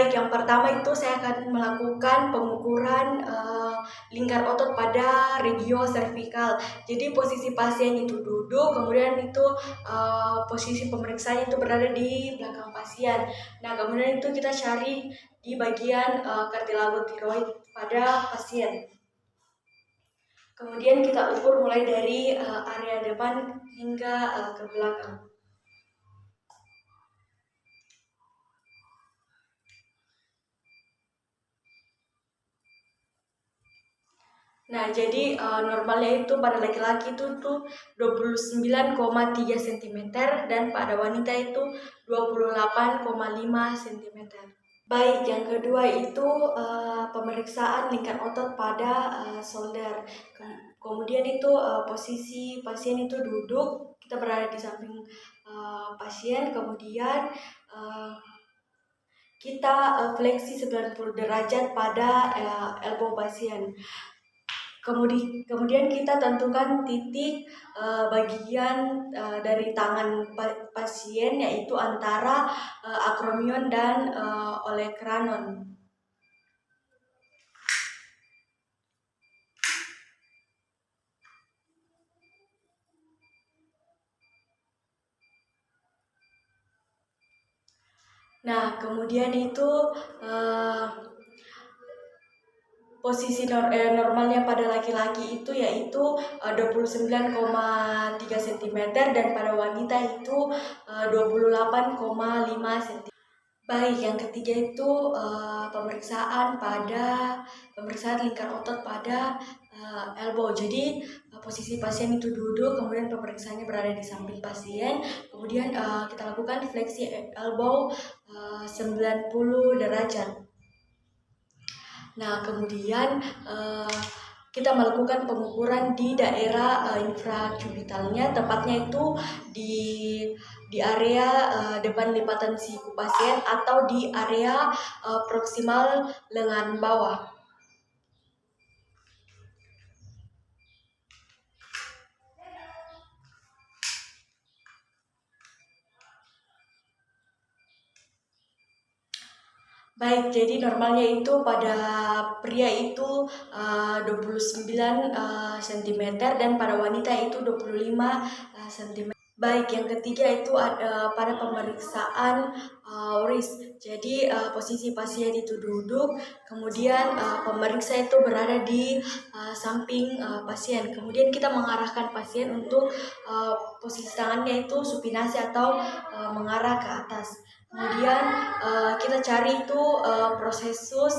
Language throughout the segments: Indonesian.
Baik, yang pertama itu saya akan melakukan pengukuran lingkar otot pada regio cervical. Jadi posisi pasien itu duduk, kemudian itu posisi pemeriksaan itu berada di belakang pasien. Nah, kemudian itu kita cari di bagian kartilago tiroid pada pasien. Kemudian kita ukur mulai dari area depan hingga ke belakang. Nah, jadi normalnya itu pada laki-laki itu tuh 29,3 cm dan pada wanita itu 28,5 cm. Baik, yang kedua itu pemeriksaan lingkar otot pada shoulder. Kemudian itu posisi pasien itu duduk, kita berada di samping pasien, kemudian kita fleksi 90 derajat pada elbow pasien. Kemudian kita tentukan titik bagian dari tangan pasien, yaitu antara akromion dan olecranon. Nah, kemudian itu posisi normalnya pada laki-laki itu yaitu 29,3 cm dan pada wanita itu 28,5 cm. Baik, yang ketiga itu pemeriksaan lingkar otot pada elbow. Jadi posisi pasien itu duduk, kemudian pemeriksaannya berada di samping pasien. Kemudian kita lakukan fleksi elbow 90 derajat. Nah, kemudian kita melakukan pengukuran di daerah infracubitalnya, tepatnya itu di area depan lipatan siku pasien atau di area proksimal lengan bawah. Baik, jadi normalnya itu pada pria itu 29 cm dan pada wanita itu 25 cm. Baik, yang ketiga itu ada pada pemeriksaan wrist. Jadi posisi pasien itu duduk, kemudian pemeriksa itu berada di samping pasien. Kemudian kita mengarahkan pasien untuk posisi tangannya itu supinasi atau mengarah ke atas. Kemudian kita cari itu prosesus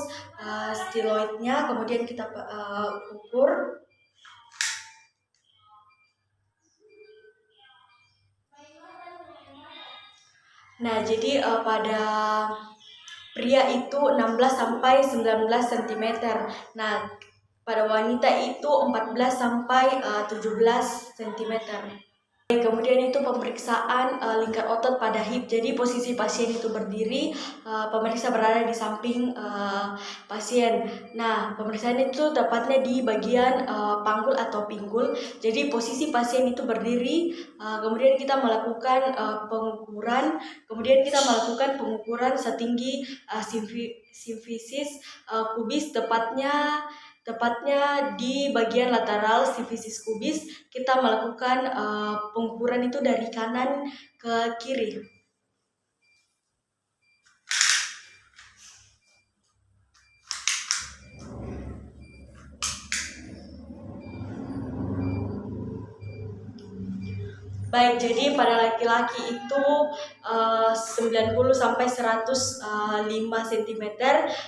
stiloidnya, kemudian kita ukur. Nah, jadi pada pria itu 16 sampai 19 cm. Nah, pada wanita itu 14 sampai 17 cm. Kemudian itu pemeriksaan lingkar otot pada hip. Jadi posisi pasien itu berdiri, pemeriksa berada di samping pasien. Nah, pemeriksaan itu tepatnya di bagian panggul atau pinggul. Jadi posisi pasien itu berdiri, kemudian kita melakukan pengukuran. Kemudian kita melakukan pengukuran setinggi simfisis kubis, tepatnya di bagian lateral simfisis kubis. Kita melakukan pengukuran itu dari kanan ke kiri. Baik, jadi pada laki-laki itu 90 sampai 105 cm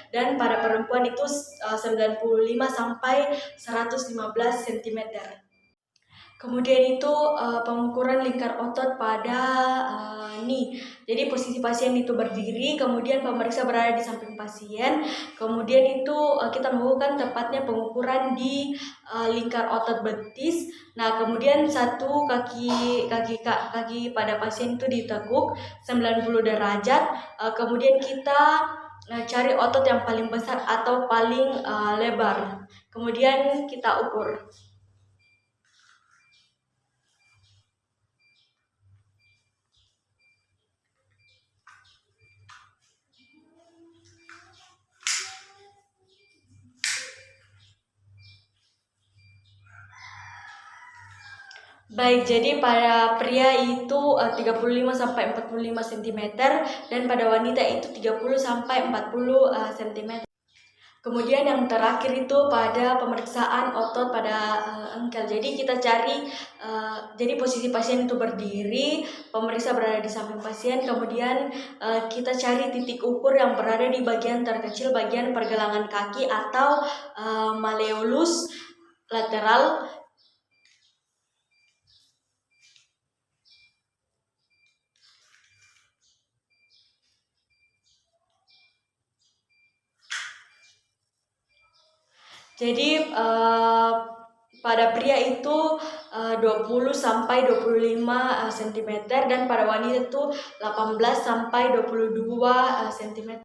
dan pada perempuan itu 95 sampai 115 cm. Kemudian itu pengukuran lingkar otot pada knee. Jadi posisi pasien itu berdiri, kemudian pemeriksa berada di samping pasien. Kemudian itu kita melakukan tepatnya pengukuran di lingkar otot betis. Nah, kemudian satu kaki pada pasien itu ditekuk 90 derajat. Kemudian kita cari otot yang paling besar atau paling lebar. Kemudian kita ukur. Baik, jadi pada pria itu 35 sampai 45 cm dan pada wanita itu 30 sampai 40 cm. Kemudian yang terakhir itu pada pemeriksaan otot pada engkel. Jadi kita cari, jadi posisi pasien itu berdiri, pemeriksa berada di samping pasien, kemudian kita cari titik ukur yang berada di bagian terkecil, bagian pergelangan kaki atau malleolus lateral. Jadi pada pria itu 20 sampai 25 cm dan pada wanita itu 18 sampai 22 cm.